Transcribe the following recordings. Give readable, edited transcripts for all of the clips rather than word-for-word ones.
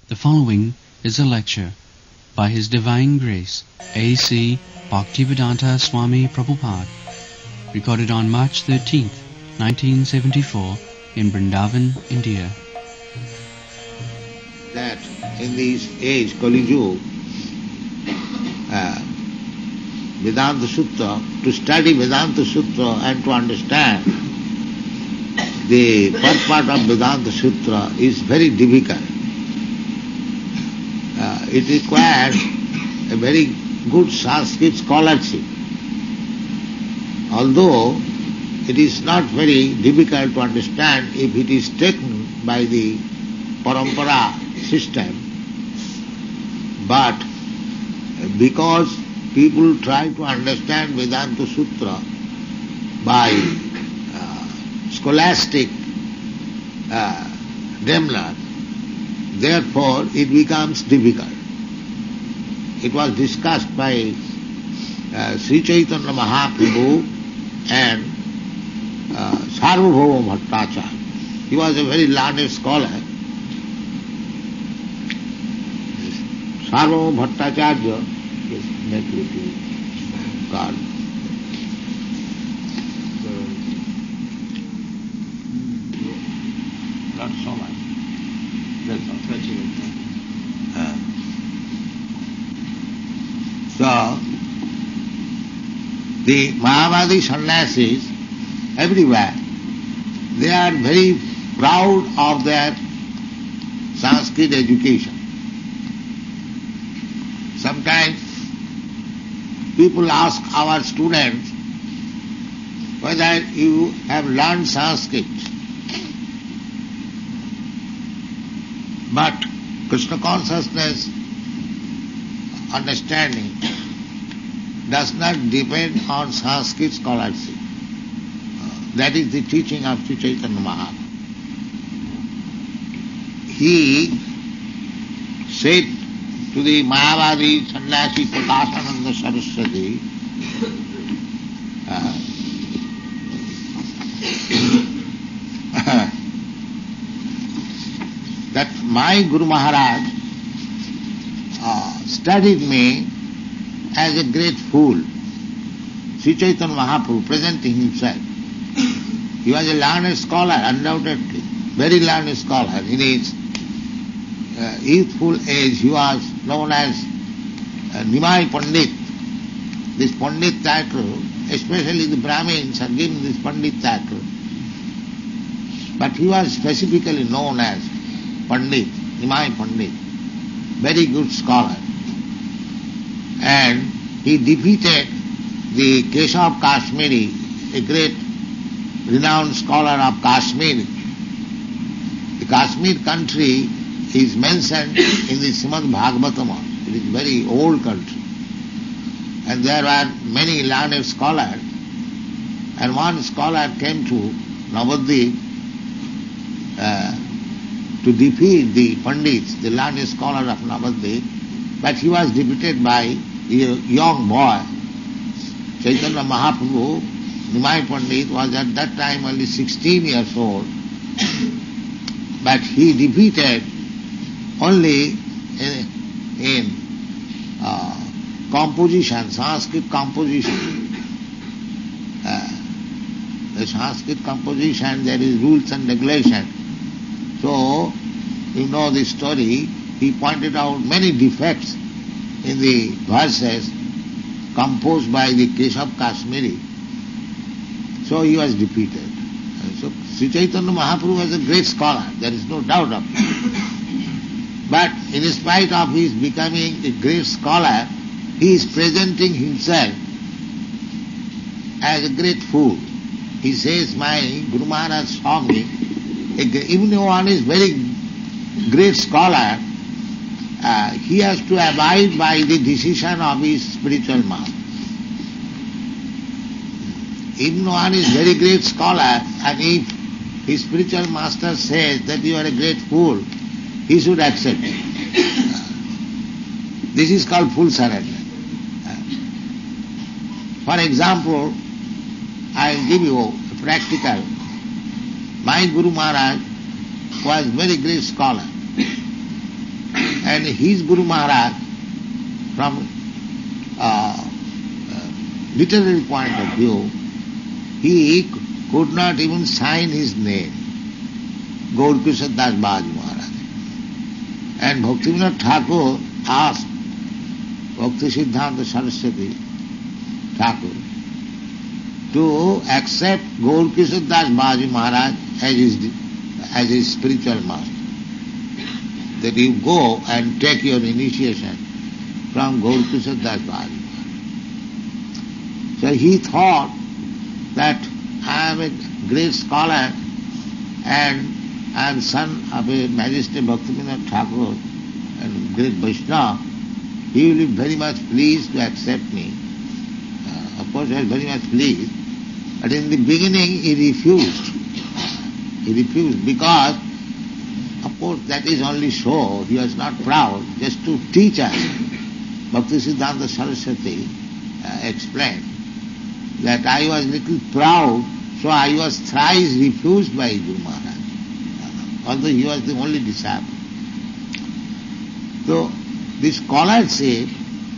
The following is a lecture by His Divine Grace A.C. Bhaktivedanta Swami Prabhupada, recorded on March 13th, 1974 in Vrindavan, India. That in this age, Kali Yuga, Vedanta Sutra, to study Vedanta Sutra and to understand the purport of Vedanta Sutra is very difficult. It requires a very good Sanskrit scholarship. Although it is not very difficult to understand if it is taken by the parampara system, but because people try to understand Vedanta Sutra by scholastic drama, therefore it becomes difficult. It was discussed by Sri Chaitanya Mahaprabhu and Sarvabhauma Bhattacharya. He was a very learned scholar. Sarvabhauma Bhattacharya is neglected God. Not so much. That's all. So, the Mayavadi sannyasis everywhere, they are very proud of their Sanskrit education. Sometimes people ask our students whether you have learned Sanskrit. But Krishna consciousness understanding does not depend on Sanskrit scholarship. That is the teaching of Sri Chaitanya Mahaprabhu. He said to the Mayavadi sannyasi Prakashananda Saraswati, that my Guru Maharaj studied me as a great fool. Sri Chaitanya Mahaprabhu presenting himself. He was a learned scholar, undoubtedly, very learned scholar. In his youthful age, he was known as Nimai Pandit. This Pandit title, especially the Brahmins are given this Pandit title. But he was specifically known as Pandit, Nimai Pandit, very good scholar. And he defeated the Keshav Kashmiri, a great renowned scholar of Kashmir. The Kashmir country is mentioned in the Srimad Bhagavatam. It is a very old country. And there were many learned scholars. And one scholar came to Navadvip to defeat the Pandits, the learned scholar of Navadvip. But he was defeated by a young boy. Chaitanya Mahaprabhu, Nimai Pandit, was at that time only 16 years old. But he defeated only in composition, Sanskrit composition. The Sanskrit composition, there is rules and regulations. So, you know the story, he pointed out many defects in the verses composed by the Keshav Kashmiri. So he was defeated. So Sri Chaitanya Mahaprabhu was a great scholar, there is no doubt of it. But in spite of his becoming a great scholar, he is presenting himself as a great fool. He says, my Guru Maharaj saw me, even though one is very great scholar, he has to abide by the decision of his spiritual master. Even though one is very great scholar, and if his spiritual master says that you are a great fool, he should accept it. This is called full surrender. For example, I will give you a practical. My Guru Maharaj was very great scholar. And his Guru Maharaj, from literary point of view, he could not even sign his name, Gaur Kishore Das Baji Maharaj. And Bhaktivinoda Thakur asked Bhakti Siddhanta Saraswati Thakur to accept Gaur Kishore Das Baji Maharaj as his spiritual master. That you go and take your initiation from Gaur Kishore Das Baji Maharaj. So he thought that I am a great scholar and I am son of a Majesty Bhaktivinoda Thakur and great Vaishnava. He will be very much pleased to accept me. Of course, I was very much pleased. But in the beginning, he refused. He refused because, of course, that is only so. He was not proud, just to teach us. Bhakti Siddhanta Saraswati explained that I was little proud, so I was thrice refused by Guru Maharaj, although he was the only disciple. So, this scholarship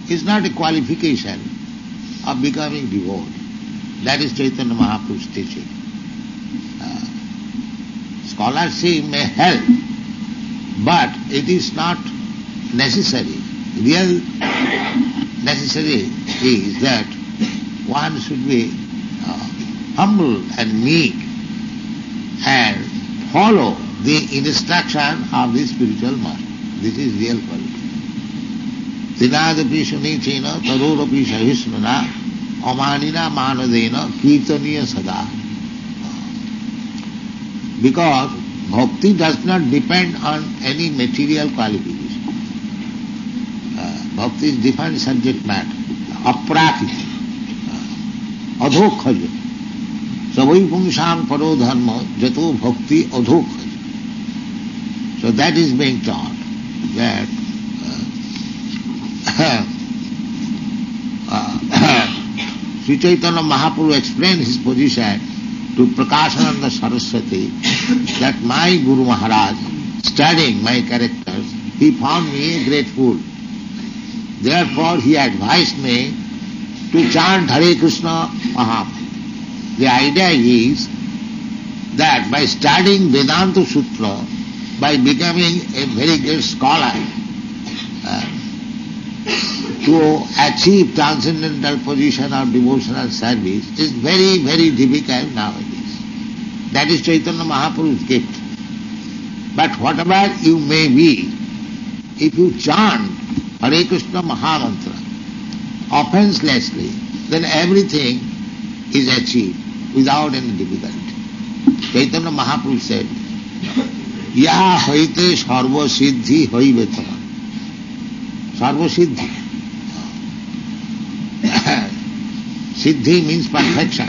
is not a qualification of becoming devout. That is Chaitanya Mahaprabhu's teaching. Scholarship may help, but it is not necessary. Real necessary is that one should be humble and meek and follow the instruction of the spiritual master. This is real quality. Tinadapi sunichena tarorapi sahismana amanina manadena kirtaniya sada. Because bhakti does not depend on any material qualification. Bhakti is different subject matter. Aprakriti. Adhokhaja. Savai pumsam paro dharma jato bhakti adhokhaja. So that is being taught, that Sri Chaitanya Mahaprabhu explained his position to Prakashananda Saraswati that my Guru Maharaj, studying my characters, he found me a great fool. Therefore he advised me to chant Hare Krishna Mahamantra. The idea is that by studying Vedanta Sutra, by becoming a very great scholar, to achieve transcendental position of devotional service is very, very difficult nowadays. That is Chaitanya Mahaprabhu's gift. But whatever you may be, if you chant Hare Krishna Mahamantra offenselessly, then everything is achieved without any difficulty. Chaitanya Mahaprabhu said, Ya haite sarva siddhi haivetama. Sarva siddhi. Siddhi means perfection.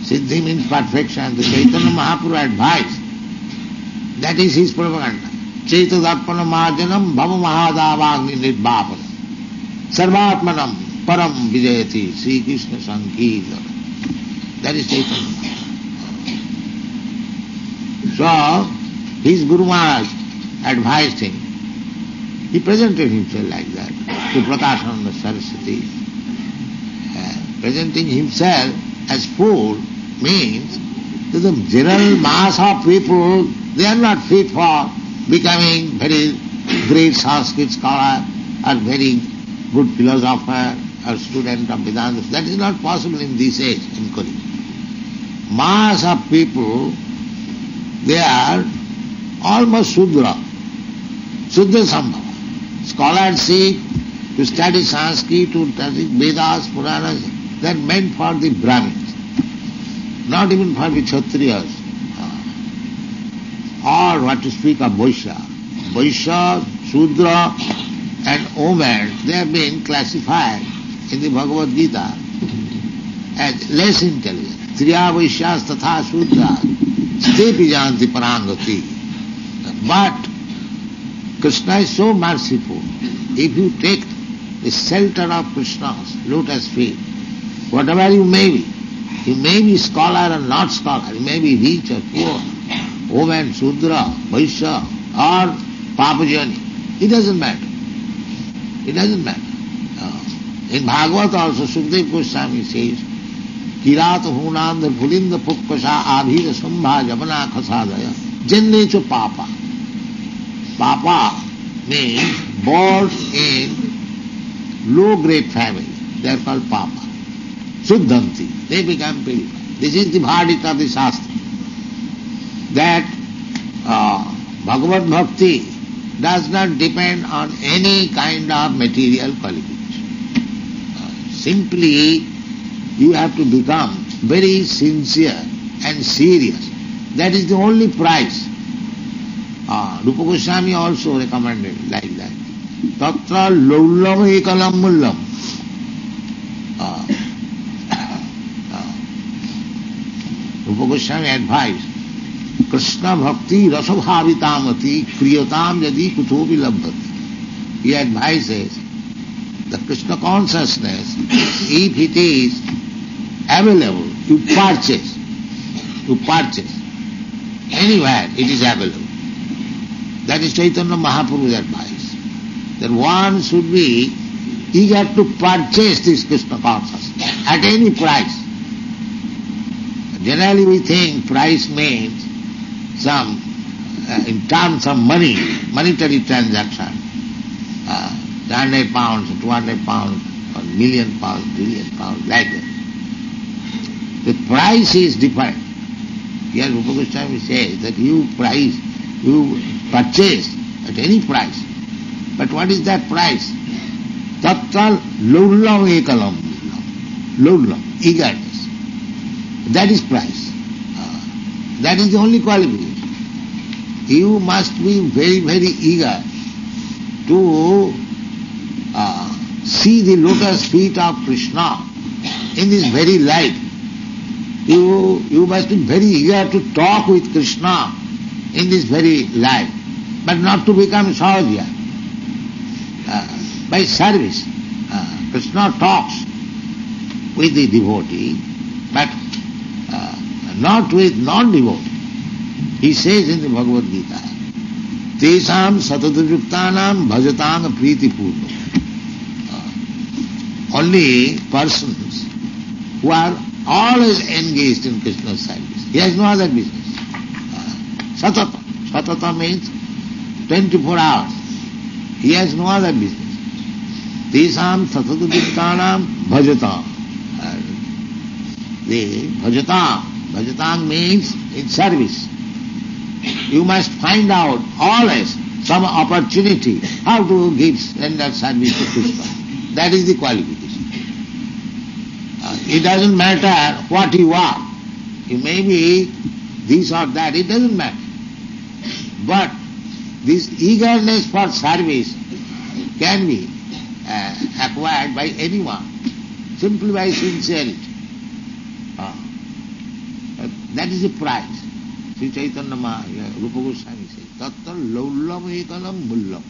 Siddhi means perfection. The Chaitanya Mahaprabhu advised. That is his propaganda. Chaitadarpana mahajanam bhava mahadavagni nirvapanam. Sarvatmanam param vijayati Sri Krishna Sankirtanam. That is Chaitanya Mahaprabhu. So, his Guru Maharaj advised him. He presented himself like that to Prakashananda Saraswati. Presenting himself as fool means that the general mass of people, they are not fit for becoming very great Sanskrit scholar or very good philosopher or student of Vedanta. That is not possible in this age, in Kali. Mass of people, they are almost Sudra, Sudra Sambhava. Scholarship, to study Sanskrit, to study Vedas, Puranas, they are meant for the Brahmins, not even for the Kshatriyas. Or what to speak of Vaishya. Vaishya, Sudra and Omer, they have been classified in the Bhagavad Gita as less intelligent. Triya Vaishyas tatha Sudra stepi janti parangati. But Krishna is so merciful. If you take the shelter of Krishna's lotus feet, whatever you may be scholar or not scholar, you may be rich or poor, woman, Sudra, Vaishya or Papajani, It doesn't matter. It doesn't matter. In Bhagavad also, Sukdev Goswami says, Kirat hunanda pulinda pukkasa abhira sambha javana khasadaya jannecho papa. Papa means born in low-grade family. They are called papa. Suddhanti. They become purified. This is the verdict of the Shastra. That Bhagavad Bhakti does not depend on any kind of material qualification. Simply, you have to become very sincere and serious. That is the only price. Rupa Goswami also recommended like that. Tatra laulam ekalam mullam. Rupa Goswami advised, Krishna bhakti rasabhavitamati kriyatam yadi kutobi labhati. He advises the Krishna consciousness, if it is available, you purchase. Anywhere it is available. That is Chaitanya Mahaprabhu's advice. That one should be eager to purchase this Krishna consciousness at any price. Generally we think price means some, in terms of money, monetary transaction, 100 pounds, 200 pounds, or million pounds, billion pounds, like that. The price is different. Here Rupa Goswami says that you purchase at any price. But what is that price? Tattal laulam ekalam. Laulam, eagerness. That is price. That is the only qualification. You must be very, very eager to see the lotus feet of Krishna in this very life. You must be very eager to talk with Krishna in this very life, but not to become Sahaja. By service, Krishna talks with the devotee, but not with non-devotee. He says in the Bhagavad Gita, Tesam satadayuktanam bhajatang priti purno. Only persons who are always engaged in Krishna's service. He has no other business. Satata. Satata means 24 hours. He has no other business. Tesam satadayuktanam bhajatam. The bhajatang means in service. You must find out always some opportunity how to render service to Krishna. That is the qualification. It doesn't matter what you are. You may be this or that, it doesn't matter. But this eagerness for service can be acquired by anyone, simply by sincerity. That is the price. Sri Chaitanya Rupa Goswami says, Tatta laulam ekalam mullam.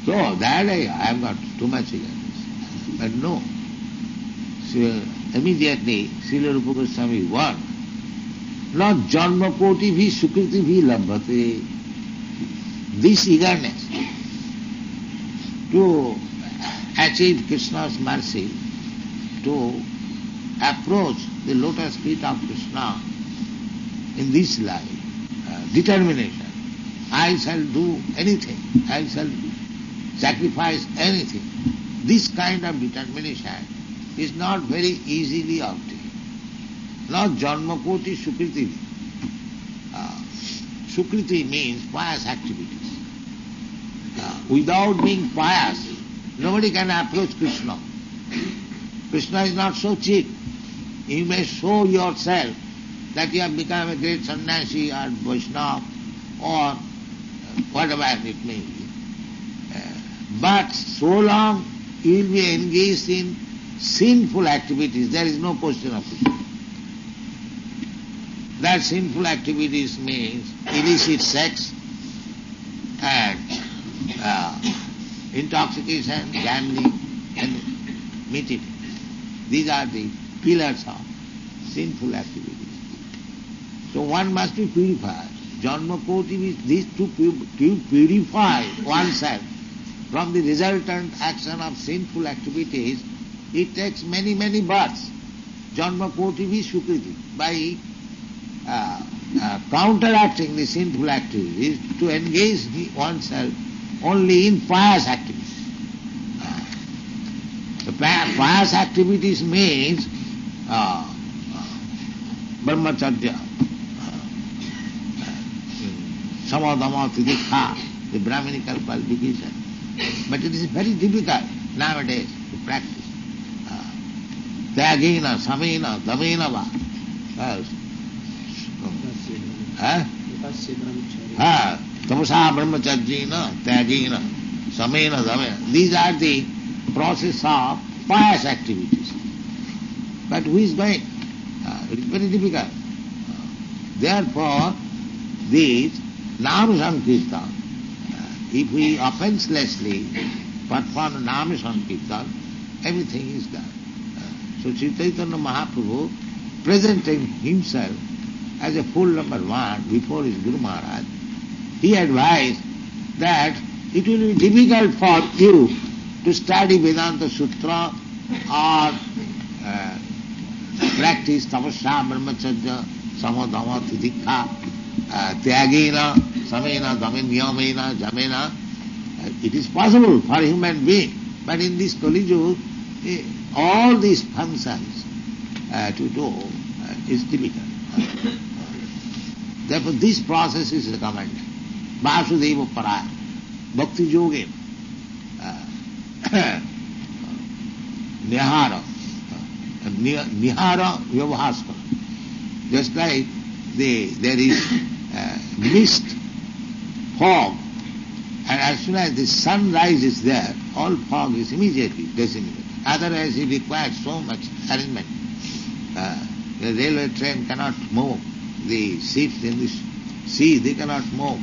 So that I have got too much eagerness. But no. So immediately Srila Rupa Goswami warned, not janma koti bhi sukriti bhi labhate. This eagerness to achieve Krishna's mercy, to approach the lotus feet of Krishna in this life, determination. I shall do anything. I shall sacrifice anything. This kind of determination is not very easily obtained. Not janmakoti sukriti. Sukriti means pious activities. Without being pious, nobody can approach Krishna. Krishna is not so cheap. You may show yourself that you have become a great sannyasi or Vaishnava or whatever it may be. But so long you will be engaged in sinful activities, there is no question of Krishna. That sinful activities means illicit sex and intoxication, gambling and meat eating. These are the pillars of sinful activities. So one must be purified. Janma koti means these to purify oneself from the resultant action of sinful activities, it takes many, many births. Janma koti means sukriti. By counteracting the sinful activities, to engage oneself only in pious activities. The pious activities means brahmacharya, samadhama, tidikha, the Brahminical qualification. But it is very difficult nowadays to practice. Tyagena, samena, damena va. Tamasa brahmacharjena, tyagena, samena, damena. These are the process of pious activities. But who is going? It is very difficult. Therefore, these Nam Sankirtan, if we offenselessly perform Nam Sankirtan, everything is done. So Sri Chaitanya Mahaprabhu, presenting himself as a full number one before his Guru Maharaj, he advised that it will be difficult for you to study Vedanta Sutra or practice tapasya, brahmacharya, samadhama, tidikha, tyagena, samena, damena, jamena. It is possible for a human being, but in this Kali Yuga, all these functions to do is difficult. Therefore this process is recommended. Vasudeva Paraya, Bhakti Yoga, Nihara, Nihara Vyavhaskara. Just like there is mist, fog, and as soon as the sun rises there, all fog is immediately decimated. Otherwise it requires so much arrangement. The railway train cannot move. The ships in the sea, they cannot move.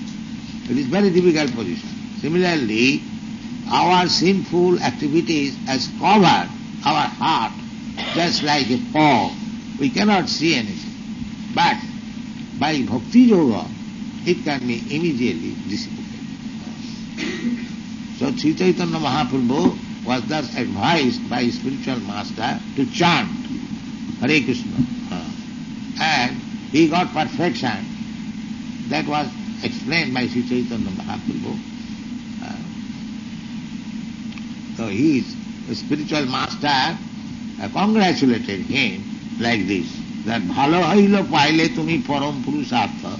It is very difficult position. Similarly, our sinful activities has covered our heart just like a fog. We cannot see anything. But by Bhakti Yoga, it can be immediately dissipated. So Sri Chaitanya Mahaprabhu was thus advised by his spiritual master to chant Hare Krishna. And he got perfection. That was explained by Sri Chaitanya Mahaprabhu. So his spiritual master congratulated him like this, that bhalo hailo paile tumi param purusartha,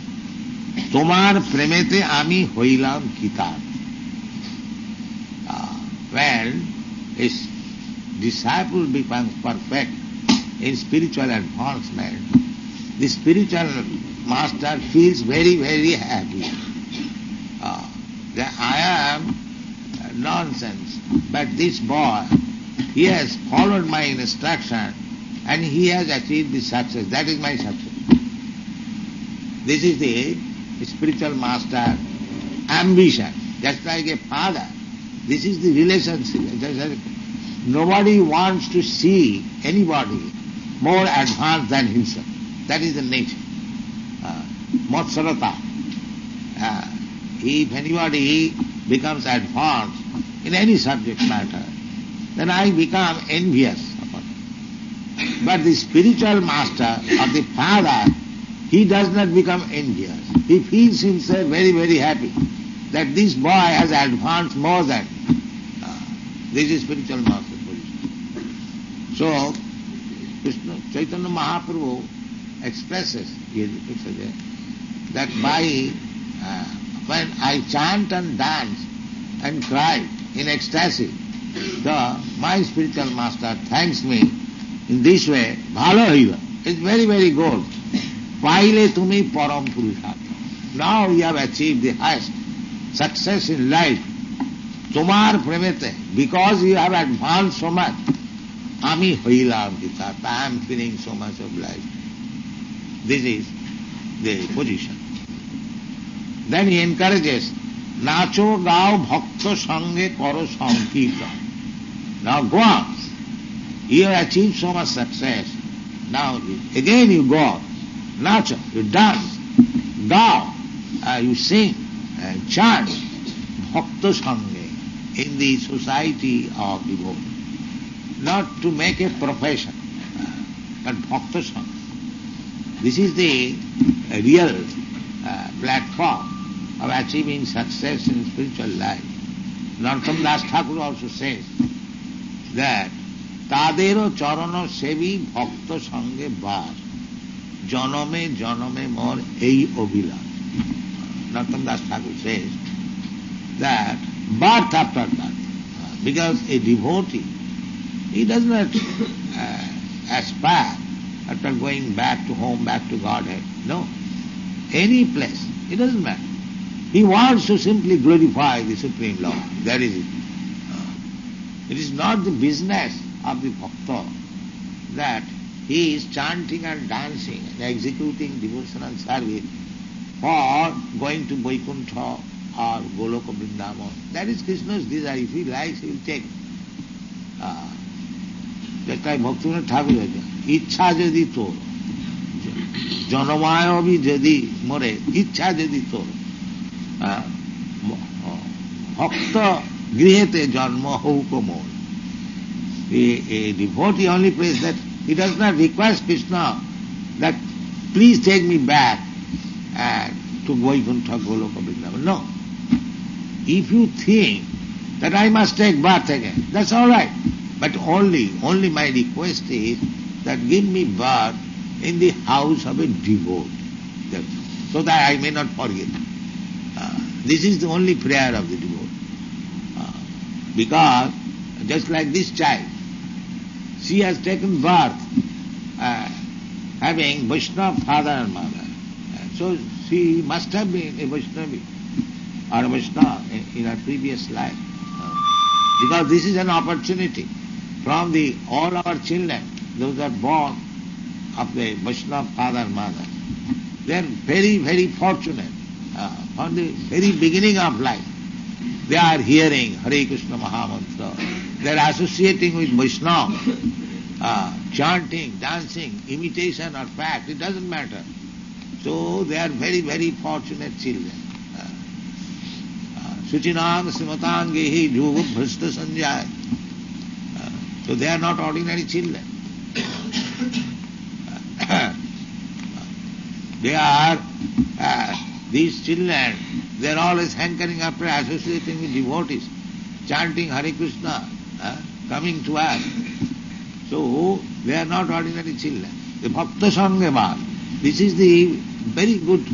tomar premete ami hoilam kitar. When his disciple becomes perfect in spiritual advancement, the spiritual master feels very, very happy. That I am nonsense, but this boy, he has followed my instruction and he has achieved the success. That is my success. This is the spiritual master ambition. Just like a father, this is the relationship. Nobody wants to see anybody more advanced than himself. That is the nature. Matsarata. If anybody becomes advanced in any subject matter, then I become envious upon him. But the spiritual master or the father, he does not become envious. He feels himself very, very happy that this boy has advanced more than me. This is spiritual master position. So, Krishna, Chaitanya Mahaprabhu expresses that when I chant and dance and cry in ecstasy, my spiritual master thanks me in this way, bhalo haila. It's very, very good. Paile tumi param purushartha. Now you have achieved the highest success in life. Tomar premete, because you have advanced so much. Ami hoilam kitat. I am feeling so much of life. This is the position. Then he encourages, nacho gao bhakta sange karo sankirtan. Now go on. You have achieved so much success. Now again you go. Nacho, you dance. Gao. you sing and chant Bhakta Sange in the society of devotees. Not to make a profession, but Bhakta Sangha. This is the real platform of achieving success in spiritual life. Narottam Das Thakur also says that Tadero charana sevi bhakta sange bas janame janame mor ei obhilash. Narottam Das Thakur says that birth after birth, because a devotee, he does not aspire after going back to home, back to Godhead. No. Any place, it doesn't matter. He wants to simply glorify the Supreme Lord. That is it. It is not the business of the bhakta that he is chanting and dancing and executing devotional service for going to Vaikuntha or Goloka Vrindavan. That is Krishna's desire. If he likes, he will take. একটাই ভক্তিনাথ ঠাকুর হয়েছে, ইচ্ছা যদি তোর জনমায়বী যদি মরে, ইচ্ছা যদি তোর ভক্ত গৃহেতে জন্ম হৌক মোর. A devotee only prays that he does not request Krishna that please take me back to Vaikuntha Goloka Vrindavan. No. If you think that I must take birth again, that's all right. But only my request is that give me birth in the house of a devotee, so that I may not forget. This is the only prayer of the devotee. Because just like this child, she has taken birth having Vaishnava father and mother. So she must have been a Vaishnavi or a Vaishnava in her previous life. Because this is an opportunity. From all our children, those are born of the Vaishnava father and mother, they are very, very fortunate. From the very beginning of life, they are hearing Hare Krishna Mahamantra. They are associating with Vaishnava, chanting, dancing, imitation or fact, it doesn't matter. So they are very, very fortunate children. Suchinang Simatangehi Jugu Bhrishta Sanjaya. So they are not ordinary children. They are, these children, they are always hankering after associating with devotees, chanting Hare Krishna, coming to us. So they are not ordinary children. The Bhakta Sangha Bhag, this is the very good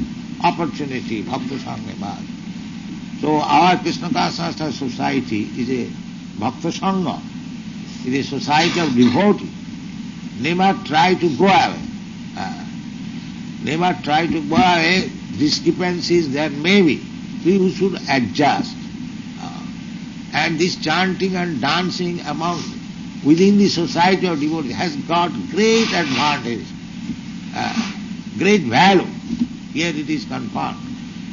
opportunity, Bhakta Sangha Bhag. So our Krishna Consciousness Society is a Bhakta Sangha. It is a society of devotees. Never try to go away. Never try to go away. Discrepancies there may be. We should adjust. And this chanting and dancing within the society of devotees has got great advantage, great value. Here it is confirmed.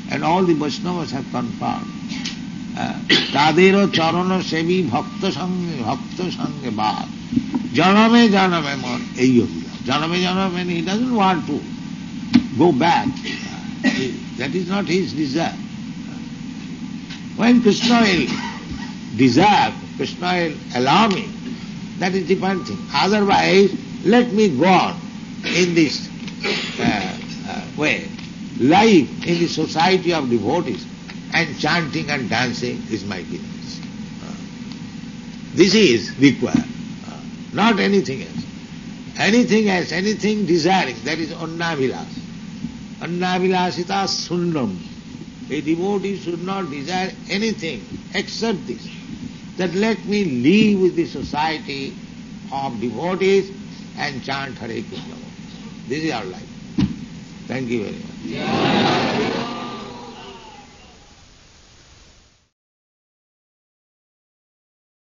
And all the Vaishnavas have confirmed. Tadero charana sevi bhakta sange bad janame janame mon ei obhila. Janame janame, he doesn't want to go back. That is not his desire. When Krishna will desire, Krishna will allow me, that is different thing. Otherwise, let me go on in this way. Life in the society of devotees and chanting and dancing is my business. This is required, not anything else. Anything else, anything desiring, that is annavilas. Annavilasita sunnam. A devotee should not desire anything except this, that let me live with the society of devotees and chant Hare Krishna. This is our life. Thank you very much.